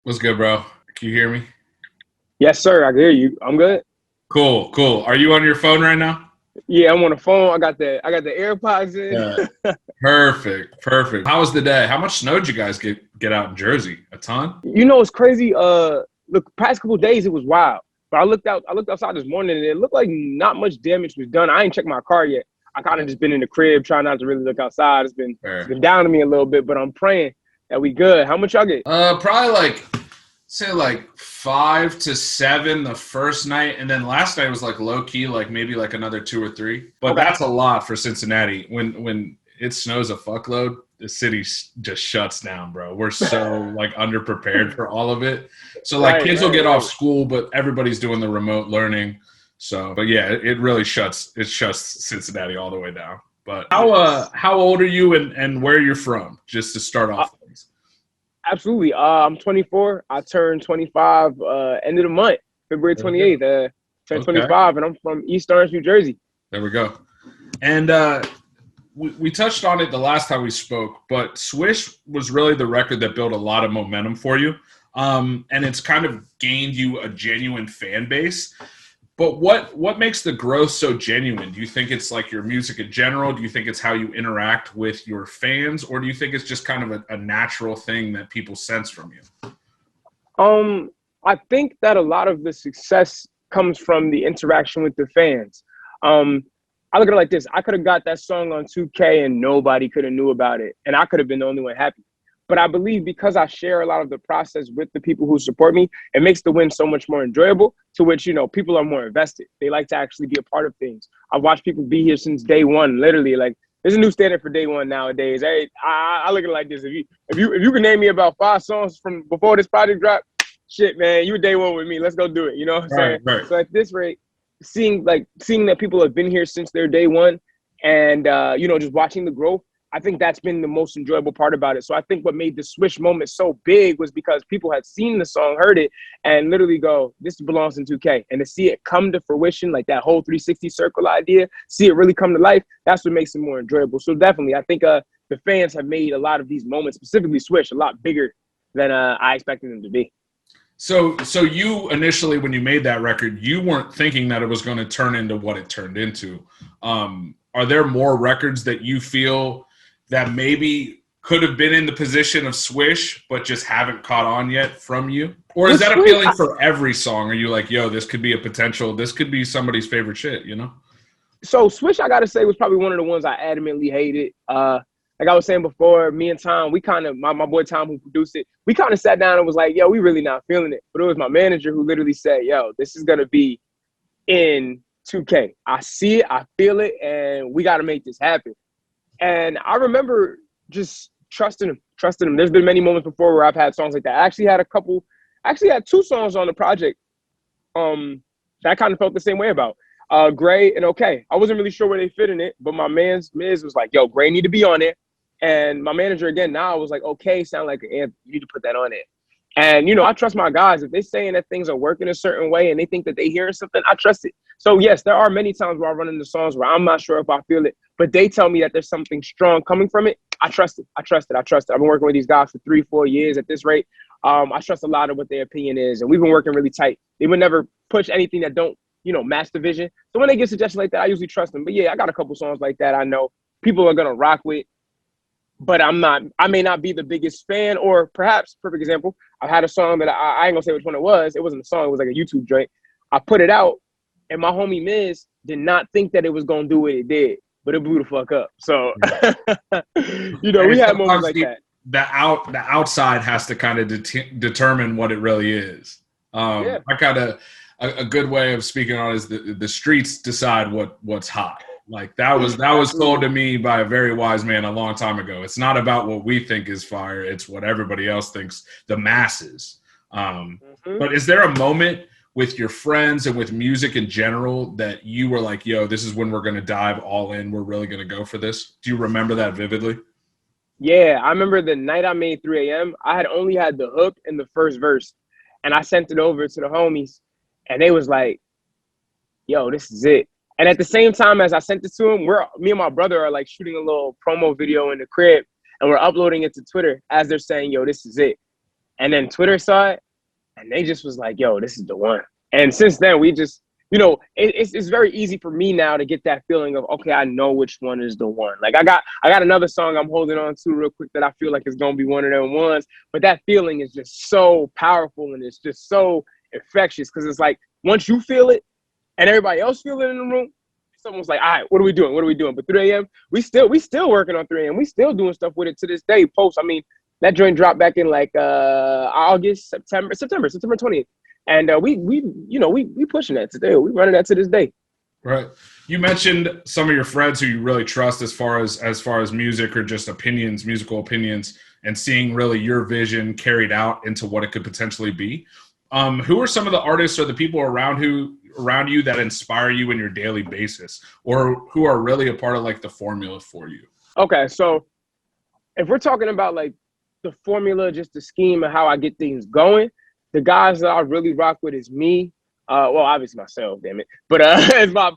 What's good, bro? Can you hear me? Yes, sir. I can hear you. I'm good. Cool, cool. Are you on your phone right now? Yeah, I'm on the phone. I got the AirPods in. Yeah. Perfect, perfect. How was the day? How much snow did you guys get out in Jersey? A ton? It's crazy. Look, past couple days it was wild. But I looked outside this morning and it looked like not much damage was done. I ain't checked my car yet. I kind of just been in the crib trying not to really look outside. It's Fair. been down to me a little bit, but I'm praying that we good. How much y'all get? Probably like say like 5 to 7 the first night, and then last night was like low key, like maybe like another two or three. But Okay. that's a lot for Cincinnati. When it snows a fuckload, the city just shuts down, bro. We're so like underprepared for all of it. So like Right, kids will right, get off right. school, but everybody's doing the remote learning. So, but yeah, it really shuts Cincinnati all the way down. But Yes. how old are you and where you're from? Just to start Uh, off things. Absolutely. I'm 24. I turned 25 end of the month, February There we go. 28th. Turned Okay, 25, and I'm from East Orange, New Jersey. there we go. And we touched on it the last time we spoke, but Swish was really the record that built a lot of momentum for you. And it's kind of gained you a genuine fan base. But what makes the growth so genuine? Do you think it's like your music in general? Do you think it's how you interact with your fans? Or do you think it's just kind of a natural thing that people sense from you? Um, I think that a lot of the success comes from the interaction with the fans. Um, I look at it like this: I could have got that song on 2K and nobody could have knew about it, and I could have been the only one happy. But I believe because I share a lot of the process with the people who support me, it makes the win so much more enjoyable. To which people are more invested. They like to actually be a part of things. I've watched people be here since day one. Literally, like there's a new standard for day one nowadays. Hey, I look at it like this: if you can name me about 5 songs from before this project dropped, shit, man, you were day one with me. Let's go do it. You know what I'm Right, saying? right. So at this rate, seeing that people have been here since their day one, and just watching the growth. I think that's been the most enjoyable part about it. So I think what made the Swish moment so big was because people had seen the song, heard it, and literally go, "This belongs in 2K." And to see it come to fruition, like that whole 360 circle idea, see it really come to life. That's what makes it more enjoyable. So definitely, I think the fans have made a lot of these moments, specifically Swish, a lot bigger than I expected them to be. So you initially, when you made that record, you weren't thinking that it was going to turn into what it turned into. Are there more records that you feel that maybe could have been in the position of Swish, but just haven't caught on yet from you? Or is With that a Swish, feeling for every song? Are you like, yo, this could be a potential, this could be somebody's favorite shit, you know? so Swish, I gotta say, was probably one of the ones I adamantly hated. Like I was saying before, me and Tom, we kind of my boy Tom who produced it, we kind of sat down and was like, yo, we really not feeling it. But it was my manager who literally said, yo, this is gonna be in 2K. I see it, I feel it, and we gotta make this happen. And I remember just trusting him. There's been many moments before where I've had songs like that. I actually had 2 songs on the project that I kind of felt the same way about. Gray and Okay. I wasn't really sure where they fit in it, but my man's Miz was like, yo, Gray need to be on it. And my manager again now was like, okay, sound like an anthem. You need to put that on it. And I trust my guys. If they're saying that things are working a certain way and they think that they hearing something, I trust it. So yes, there are many times where I run into songs where I'm not sure if I feel it, but they tell me that there's something strong coming from it. I trust it. I trust it. I trust it. I've been working with these guys for 3, 4 years at this rate. I trust a lot of what their opinion is, and we've been working really tight. They would never push anything that don't, match the vision. So when they get suggestions like that, I usually trust them. But yeah, I got a couple songs like that I know people are gonna rock with, but I'm not. I may not be the biggest fan, or perhaps perfect example. I had a song that I ain't gonna say which one it was. It wasn't a song. It was like a YouTube joint. I put it out, and my homie Miz did not think that it was gonna do what it did, but it blew the fuck up. So, we And had moments sometimes like that. the outside has to kind of determine what it really is. Yeah. I kind of a good way of speaking on it is the streets decide what's hot. Like that was told Absolutely. to me by a very wise man a long time ago. It's not about what we think is fire; it's what everybody else thinks. The masses. Mm-hmm. But is there a moment with your friends and with music in general that you were like, "Yo, this is when we're going to dive all in. We're really going to go for this"? Do you remember that vividly? Yeah, I remember the night I made 3 a.m. I had only had the hook and the first verse, and I sent it over to the homies, and they was like, "Yo, this is it." And at the same time as I sent it to him, me and my brother are like shooting a little promo video in the crib, and we're uploading it to Twitter as they're saying, "Yo, this is it." And then Twitter saw it, and they just was like, yo, this is the one. And since then, we just, it's very easy for me now to get that feeling of, okay, I know which one is the one. Like I got another song I'm holding on to real quick that I feel like is gonna be one of them ones. But that feeling is just so powerful and it's just so infectious because it's like once you feel it and everybody else feel it in the room, someone's like, all right, what are we doing? What are we doing? But 3 a.m., we still working on 3 a.m. We still doing stuff with it to this day. Post, I mean, that joint dropped back in like August, September 20th. And we pushing that today. We running that to this day. Right. You mentioned some of your friends who you really trust as far as music or just opinions, musical opinions, and seeing really your vision carried out into what it could potentially be. Who are some of the artists or the people around you that inspire you in your daily basis, or who are really a part of like the formula for you? Okay, so if we're talking about like the formula, just the scheme of how I get things going, the guys that I really rock with is me. Well, obviously myself, damn it. But it's my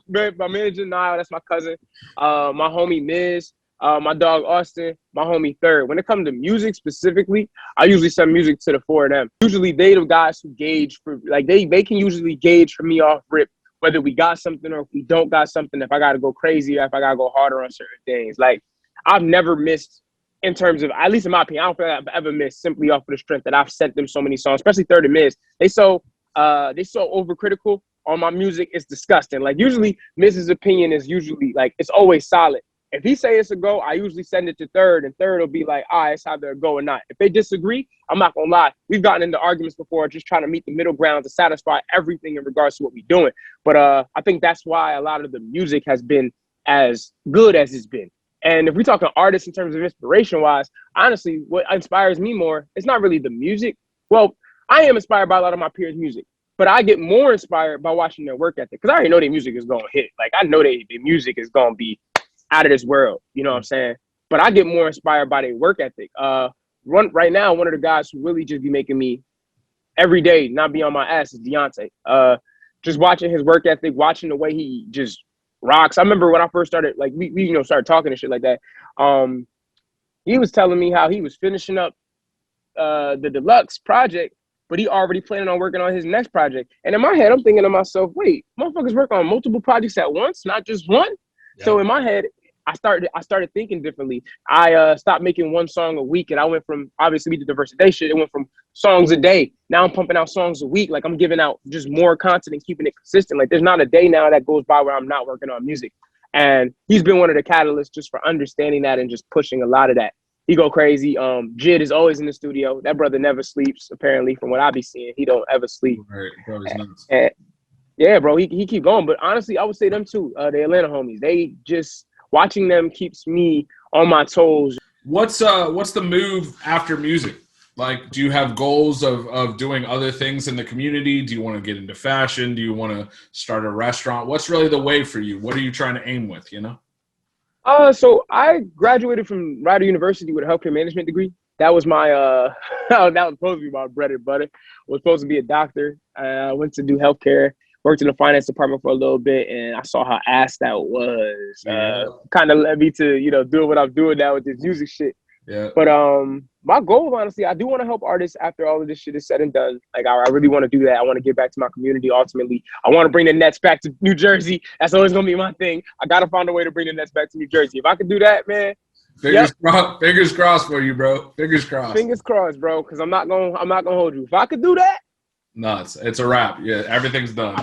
manager Niall, that's my cousin. My homie Miz, my dog Austin, my homie Third. When it comes to music specifically, I usually send music to the four of them. Usually they the guys who gauge for like they can usually gauge for me off rip whether we got something or if we don't got something, if I gotta go crazy or if I gotta go harder on certain things. Like I've never missed in terms of, at least in my opinion, I don't feel like I've ever missed simply off of the strength that I've sent them so many songs, especially Third and Miz. They so overcritical on my music. It's disgusting. Like usually Miz's opinion is usually like, it's always solid. If he say it's a go, I usually send it to Third, and Third will be like, all right, it's either a go or not. If they disagree, I'm not gonna lie. We've gotten into arguments before, just trying to meet the middle ground to satisfy everything in regards to what we're doing. But I think that's why a lot of the music has been as good as it's been. And if we're talking artists in terms of inspiration-wise, honestly, what inspires me more, it's not really the music. Well, I am inspired by a lot of my peers' music, but I get more inspired by watching their work ethic because I already know their music is going to hit. Like, I know their music is going to be out of this world, you know what I'm saying? But I get more inspired by their work ethic. Right now, one of the guys who really just be making me every day not be on my ass is Deontay. Just watching his work ethic, watching the way he just rocks. I remember when I first started, like we started talking and shit like that. He was telling me how he was finishing up the deluxe project, but he already planning on working on his next project. And in my head, I'm thinking to myself, wait, motherfuckers work on multiple projects at once, not just one. Yeah. So in my head, I started thinking differently. I stopped making one song a week, and I went from, obviously we did the Diversity shit, it went from songs a day. Now I'm pumping out songs a week. Like I'm giving out just more content and keeping it consistent. Like there's not a day now that goes by where I'm not working on music. And he's been one of the catalysts just for understanding that and just pushing a lot of that. He go crazy. Jid is always in the studio. That brother never sleeps, apparently, from what I be seeing. He don't ever sleep. Right, bro, he's nuts. Yeah, bro, he keep going. But honestly, I would say them too, the Atlanta homies. They just, watching them keeps me on my toes. What's the move after music? Like, do you have goals of doing other things in the community? Do you want to get into fashion? Do you want to start a restaurant? What's really the way for you? What are you trying to aim with, you know? So I graduated from Rider University with a healthcare management degree. That was my that was supposed to be my bread and butter. I was supposed to be a doctor. I went to do healthcare. Worked in the finance department for a little bit, and I saw how ass that was. Kind of led me to, doing what I'm doing now with this music shit. Yeah. But my goal, honestly, I do want to help artists after all of this shit is said and done. Like, I really want to do that. I want to give back to my community ultimately. I want to bring the Nets back to New Jersey. That's always going to be my thing. I got to find a way to bring the Nets back to New Jersey. If I could do that, man. Fingers crossed for you, bro. Fingers crossed. Fingers crossed, bro, because I'm not gonna hold you. If I could do that, nuts. It's a wrap. Yeah, everything's done.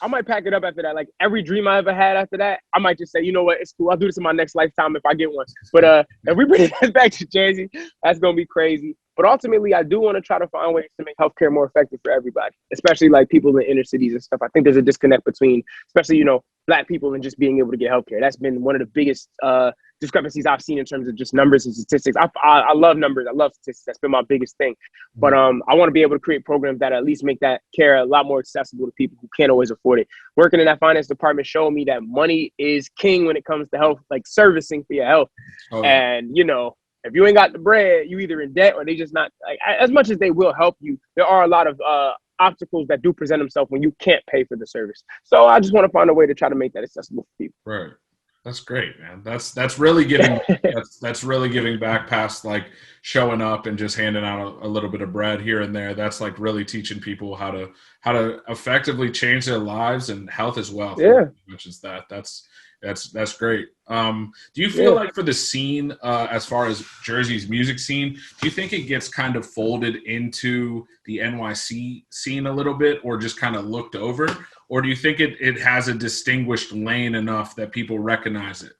I might pack it up after that. Like every dream I ever had after that, I might just say, you know what, it's cool. I'll do this in my next lifetime if I get one. But if we bring it back to Jersey, that's gonna be crazy. But ultimately, I do want to try to find ways to make healthcare more effective for everybody, especially like people in inner cities and stuff. I think there's a disconnect between, especially, Black people and just being able to get healthcare. That's been one of the biggest discrepancies I've seen in terms of just numbers and statistics. I love numbers. I love statistics. That's been my biggest thing. But I want to be able to create programs that at least make that care a lot more accessible to people who can't always afford it. Working in that finance department showed me that money is king when it comes to health, like servicing for your health. Oh, yeah. And, if you ain't got the bread, you either in debt or they just not, like, as much as they will help you, there are a lot of obstacles that do present themselves when you can't pay for the service. So I just want to find a way to try to make that accessible for people. Right. That's great, man. That's really giving that's really giving back past like showing up and just handing out a little bit of bread here and there. That's like really teaching people how to effectively change their lives, and health is wealth. Yeah, Which is that's great. Do you feel yeah. like for the scene, as far as Jersey's music scene, do you think it gets kind of folded into the NYC scene a little bit, or just kind of looked over? Or do you think it has a distinguished lane enough that people recognize it?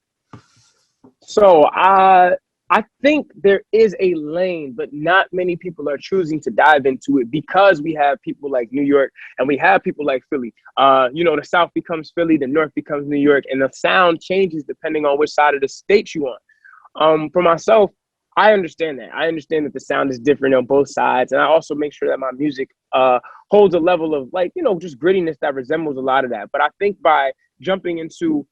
So I think there is a lane, but not many people are choosing to dive into it because we have people like New York and we have people like Philly. The South becomes Philly, the North becomes New York, and the sound changes depending on which side of the state you on. For myself, I understand that. I understand that the sound is different on both sides, and I also make sure that my music holds a level of just grittiness that resembles a lot of that. But I think by jumping into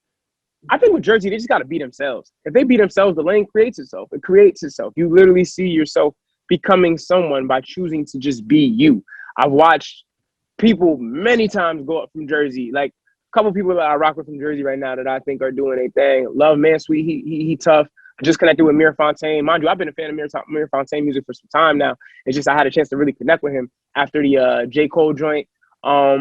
I think with Jersey, they just got to be themselves. If they be themselves, the lane creates itself. It creates itself. You literally see yourself becoming someone by choosing to just be you. I've watched people many times go up from Jersey. Like a couple people that I rock with from Jersey right now that I think are doing a thing. Love Man Sweet, he tough. I just connected with Mir Fontaine. Mind you, I've been a fan of Mir Fontaine music for some time now. It's just I had a chance to really connect with him after the J. Cole joint. A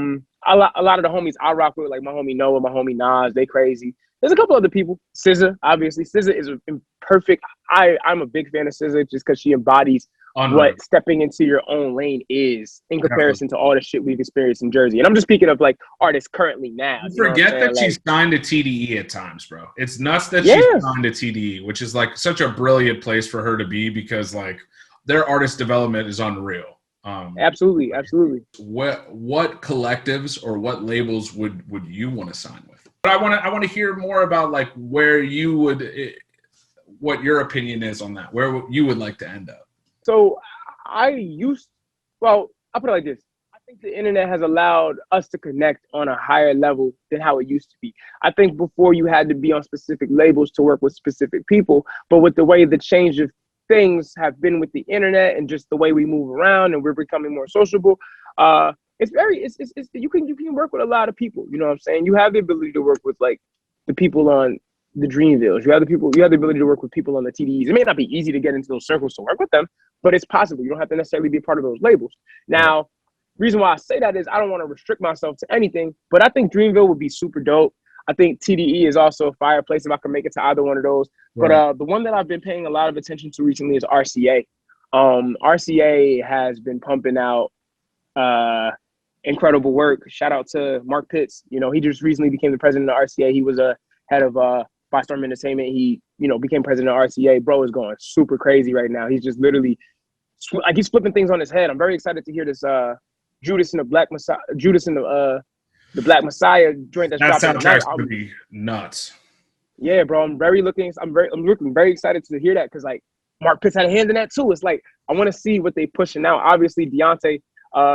lot of the homies I rock with, like my homie Noah, my homie Nas, they crazy. There's a couple other people. SZA, obviously. SZA is a perfect. I'm a big fan of SZA just because she embodies what stepping into your own lane is in comparison to all the shit we've experienced in Jersey. And I'm just speaking of like artists currently now. You forget that she's signed to TDE at times, bro. It's nuts that she's signed to TDE, which is like such a brilliant place for her to be because like their artist development is unreal. Absolutely. What collectives or what labels would you want to sign with? But I want to hear more about like where you would, what your opinion is on that, where you would like to end up. So I'll put it like this. I think the internet has allowed us to connect on a higher level than how it used to be. I think before you had to be on specific labels to work with specific people, but with the way the change of things have been with the internet and just the way we move around and we're becoming more sociable, you can work with a lot of people. You know what I'm saying? You have the ability to work with like the people on the Dreamvilles. You have the ability to work with people on the TDEs. It may not be easy to get into those circles to work with them, but it's possible. You don't have to necessarily be a part of those labels. Now, reason why I say that is I don't want to restrict myself to anything, but I think Dreamville would be super dope. I think TDE is also a fireplace if I can make it to either one of those. Right. But the one that I've been paying a lot of attention to recently is RCA. RCA has been pumping out incredible work. Shout out to Mark Pitts. He just recently became the president of RCA. He was a head of Bystorm Entertainment. He, became president of RCA. Bro is going super crazy right now. He's just literally he's flipping things on his head. I'm very excited to hear this Judas and the Black the Black Messiah joint that's dropping. That soundtrack's gonna be nuts. Yeah, bro. I'm looking very excited to hear that because like Mark Pitts had a hand in that too. It's like I want to see what they pushing out. Obviously, Deontay,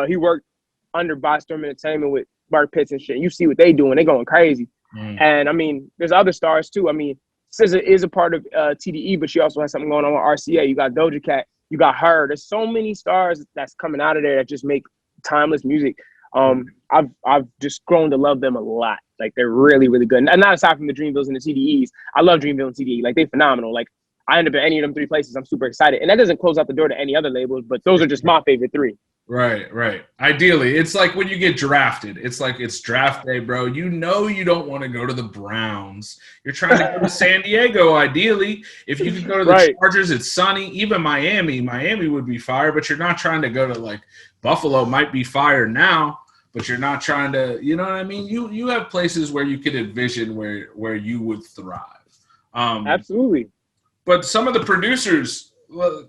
he worked under Bystorm Entertainment with Mark Pitts and shit. You see what they doing? They going crazy. And I mean, there's other stars too. I mean, SZA is a part of TDE, but she also has something going on with RCA. You got Doja Cat. You got her. There's so many stars that's coming out of there that just make timeless music. I've just grown to love them a lot. Like they're really, really good. And not aside from the Dreamvilles and the TDEs, I love Dreamville and TDE. Like they're phenomenal. Like I end up at any of them three places. I'm super excited. And that doesn't close out the door to any other labels, but those are just my favorite three. Right. Ideally, it's like when you get drafted. It's like it's draft day, bro. You don't want to go to the Browns. You're trying to go to San Diego, ideally. If you could go to the Chargers, it's sunny. Even Miami would be fire, but you're not trying to go to like Buffalo might be fire now, but you're not trying to, you know what I mean? You have places where you could envision where you would thrive. Absolutely. But some of the producers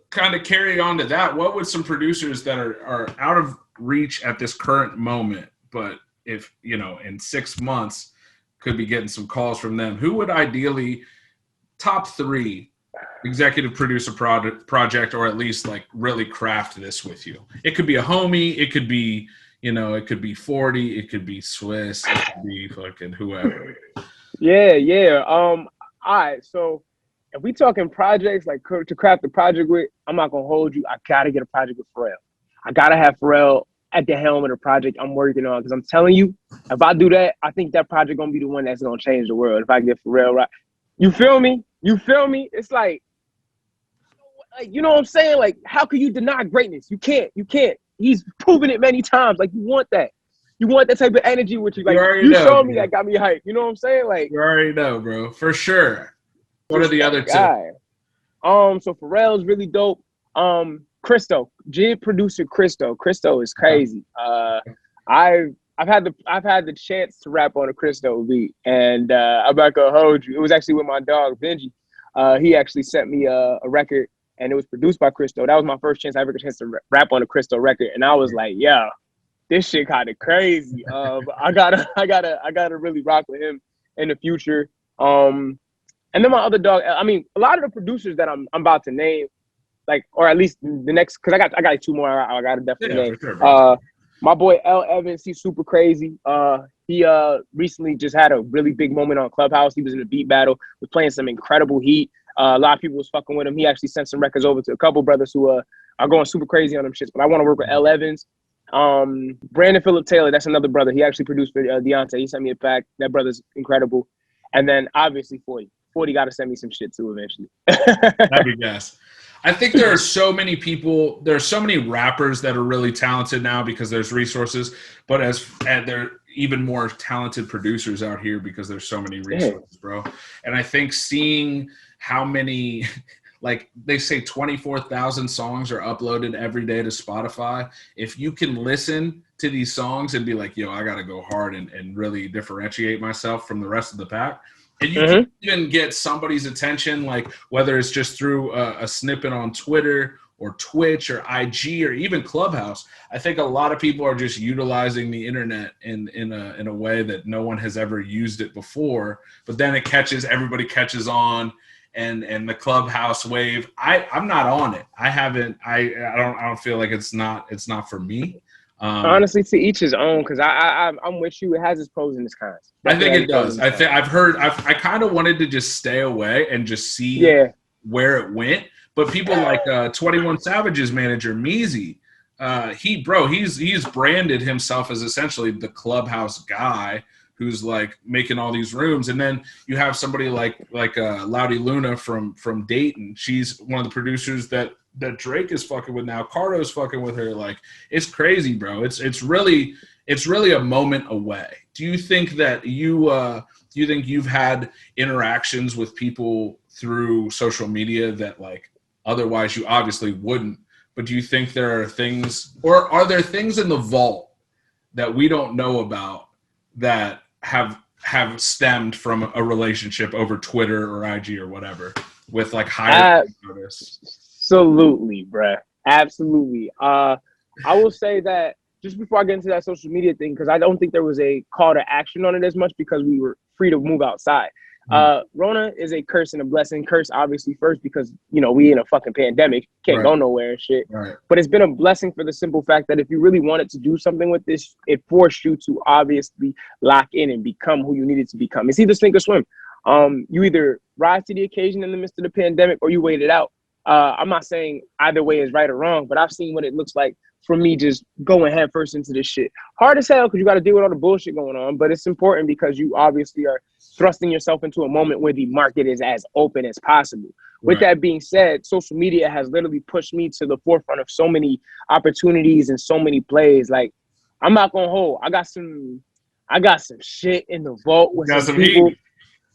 kind of carry on to that. What would some producers that are out of reach at this current moment, but if, in 6 months could be getting some calls from them, who would ideally top 3 executive producer project, or at least like really craft this with you? It could be a homie. It could be, it could be 40. It could be Swiss. It could be fucking whoever. Yeah. All right. So if we talking projects, like to craft the project with, I'm not going to hold you. I got to get a project with Pharrell. I got to have Pharrell at the helm of the project I'm working on. Because I'm telling you, if I do that, I think that project going to be the one that's going to change the world. If I get Pharrell right. You feel me? You feel me? It's like, you know what I'm saying? Like, how can you deny greatness? You can't. You can't. He's proven it many times. Like, you want that. You want that type of energy with you. You Like, already you know, showed me bro. that got me hyped. You know what I'm saying? Like, You already know, bro. For sure. What are just the that other two? guy. So Pharrell's really dope. Christo, Jid producer Christo. Christo is crazy. I've had the chance to rap on a Christo beat, and I'm not gonna hold you. It was actually with my dog Benji. He actually sent me a record, and it was produced by Christo. That was my first chance I ever got a chance to rap on a Christo record, and I was like, yeah, this shit kind of crazy. I gotta really rock with him in the future. And then my other dog, I mean, a lot of the producers that I'm about to name, like, or at least the next, because I got like two more I gotta definitely name. For sure, bro. My boy L Evans, he's super crazy. He recently just had a really big moment on Clubhouse. He was in a beat battle, was playing some incredible heat. A lot of people was fucking with him. He actually sent some records over to a couple brothers who are going super crazy on them shits. But I want to work with L Evans. Brandon Phillip Taylor, that's another brother. He actually produced for Deontay. He sent me a pack. That brother's incredible. And then obviously 40. 40 got to send me some shit too eventually. That'd be gas. I think there are so many people, there are so many rappers that are really talented now because there's resources, but and there are even more talented producers out here because there's so many resources, bro. And I think seeing how many, like they say 24,000 songs are uploaded every day to Spotify. If you can listen to these songs and be like, yo, I got to go hard and really differentiate myself from the rest of the pack, and you can even get somebody's attention, like whether it's just through a snippet on Twitter or Twitch or IG or even Clubhouse. I think a lot of people are just utilizing the internet in a way that no one has ever used it before. But then everybody catches on, and the Clubhouse wave. I'm not on it. I don't feel like it's not for me. Honestly, to each his own, because I'm with you. It has its pros and its cons. I think it does. I kind of wanted to just stay away and just see where it went. But people like 21 Savage's manager, Meezy, he's branded himself as essentially the Clubhouse guy who's like making all these rooms. And then you have somebody like Loudy Luna from Dayton. She's one of the producers that Drake is fucking with now. Cardo's fucking with her. Like, it's crazy, bro. It's really a moment away. Do you think that you've had interactions with people through social media that like otherwise you obviously wouldn't? But do you think there are things, or are there things in the vault that we don't know about that have stemmed from a relationship over Twitter or IG or whatever with like higher artists? Absolutely, bruh. Absolutely. I will say that just before I get into that social media thing, because I don't think there was a call to action on it as much because we were free to move outside. Rona is a curse and a blessing. Curse, obviously, first because, we in a fucking pandemic. Can't go nowhere and shit. Right. But it's been a blessing for the simple fact that if you really wanted to do something with this, it forced you to obviously lock in and become who you needed to become. It's either sink or swim. You either rise to the occasion in the midst of the pandemic or you wait it out. I'm not saying either way is right or wrong, but I've seen what it looks like for me just going head first into this shit. Hard as hell because you got to deal with all the bullshit going on, but it's important because you obviously are thrusting yourself into a moment where the market is as open as possible. With that being said, social media has literally pushed me to the forefront of so many opportunities and so many plays. Like, I'm not gonna hold. I got some shit in the vault with some people. Heat.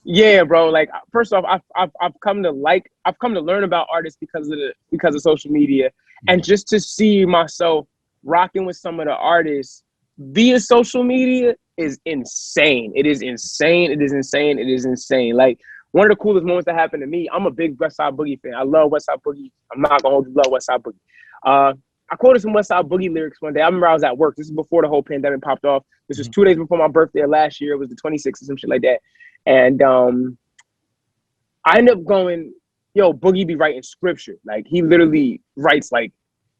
Yeah, bro. Like, first off, I've come to learn about artists because of social media, and just to see myself rocking with some of the artists via social media is insane. It is insane. It is insane. It is insane. Like, one of the coolest moments that happened to me. I'm a big West Side Boogie fan. I love West Side Boogie. I'm not gonna hold you. Love West Side Boogie. I quoted some West Side Boogie lyrics one day. I remember I was at work. This is before the whole pandemic popped off. This was 2 days before my birthday last year. It was the 26th or some shit like that. And I ended up going, yo, Boogie be writing scripture. Like, he literally writes like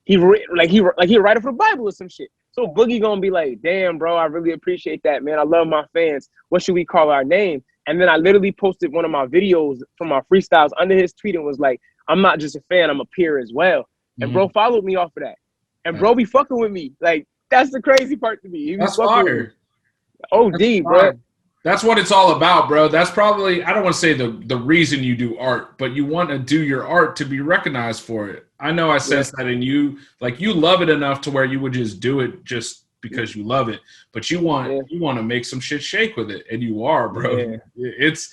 he write it for the Bible or some shit. So Boogie gonna be like, damn, bro, I really appreciate that, man. I love my fans. What should we call our name? And then I literally posted one of my videos from my freestyles under his tweet and was like, I'm not just a fan, I'm a peer as well. And bro followed me off of that. And bro be fucking with me. Like, that's the crazy part to me. He be that's fucking with me. OD, bro. That's what it's all about, bro. That's probably, I don't want to say the reason you do art, but you want to do your art to be recognized for it. I know I sense that in you. Like, you love it enough to where you would just do it just because you love it. But you want to make some shit shake with it, and you are, bro. Yeah. It's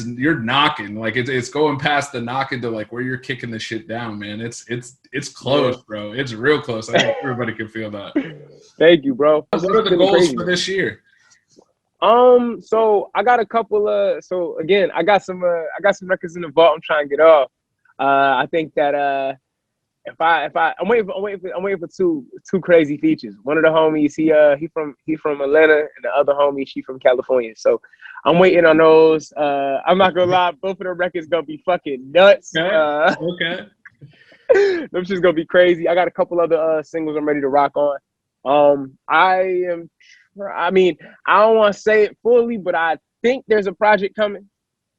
you're knocking. Like, it's going past the knocking to like where you're kicking the shit down, man. It's close, bro. It's real close. I think everybody can feel that. Thank you, bro. What are the goals for this year? So I got a couple so again, I got some records in the vault I'm trying to get off. I think that I'm waiting for two crazy features. One of the homies, he from Atlanta, and the other homie, she from California. So I'm waiting on those. I'm not gonna lie, both of the records gonna be fucking nuts. Okay. Them shit's gonna be crazy. I got a couple other singles I'm ready to rock on. I don't want to say it fully, but I think there's a project coming,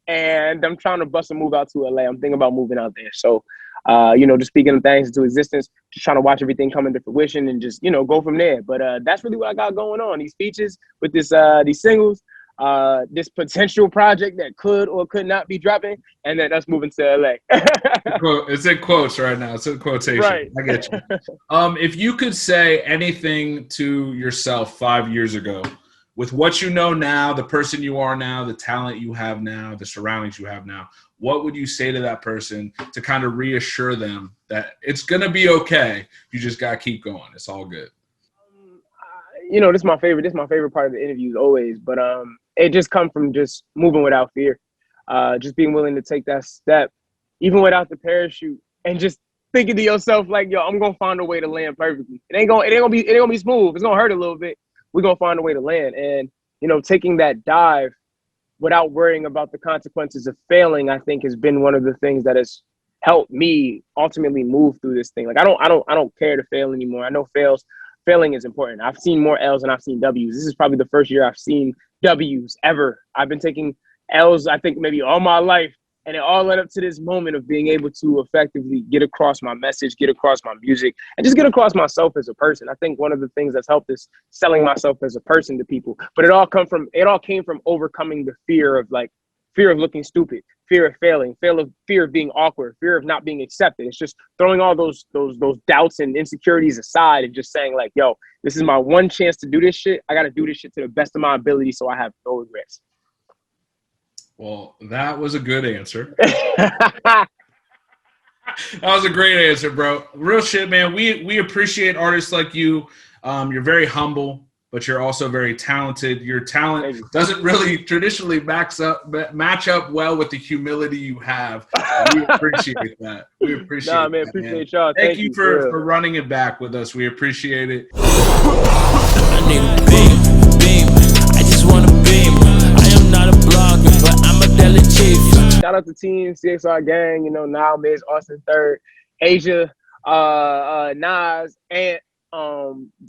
and I'm trying to bust a move out to LA. I'm thinking about moving out there. So, just speaking of things into existence, just trying to watch everything come into fruition and just, go from there. But that's really what I got going on. These features with these singles, this potential project that could or could not be dropping, and then us moving to LA. It's in quotes right now. It's in quotation. Right. I get you. If you could say anything to yourself 5 years ago, with what you know now, the person you are now, the talent you have now, the surroundings you have now, what would you say to that person to kind of reassure them that it's going to be okay? You just got to keep going. It's all good. This is my favorite part of the interviews always, but it just comes from just moving without fear, just being willing to take that step, even without the parachute, and just thinking to yourself like, yo, I'm gonna find a way to land perfectly. It ain't gonna be smooth. It's gonna hurt a little bit. We're gonna find a way to land, and taking that dive without worrying about the consequences of failing, I think has been one of the things that has helped me ultimately move through this thing. Like, I don't care to fail anymore. I know failing is important. I've seen more L's than I've seen W's. This is probably the first year I've seen W's ever. I've been taking L's, I think, maybe all my life. And it all led up to this moment of being able to effectively get across my message, get across my music, and just get across myself as a person. I think one of the things that's helped is selling myself as a person to people. But it all came from overcoming the fear of looking stupid, fear of failing, fear of being awkward, fear of not being accepted. It's just throwing all those doubts and insecurities aside and just saying like, yo, this is my one chance to do this shit. I got to do this shit to the best of my ability so I have no regrets. Well, that was a good answer. That was a great answer, bro. Real shit, man. We appreciate artists like you. You're very humble, but you're also very talented. Your talent doesn't really traditionally match up well with the humility you have. We appreciate that. We appreciate that, man. Appreciate y'all. Thank you for running it back with us. We appreciate it. I need a beam. I just want a beam. I am not a blogger, but I'm a DailyChiefers. Shout out to Team CXR Gang, Now Miz, Austin Third, Asia, Nas, and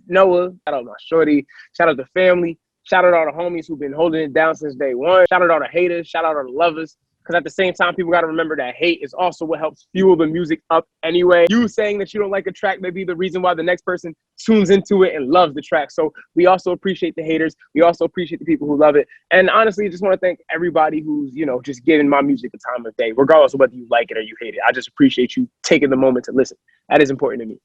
Noah. Shout out my shorty. Shout out the family. Shout out all the homies who've been holding it down since day one. Shout out all the haters. Shout out all the lovers. Because at the same time, people got to remember that hate is also what helps fuel the music up anyway. You saying that you don't like a track may be the reason why the next person tunes into it and loves the track. So we also appreciate the haters. We also appreciate the people who love it. And honestly, just want to thank everybody who's, just giving my music the time of day, regardless of whether you like it or you hate it. I just appreciate you taking the moment to listen. That is important to me.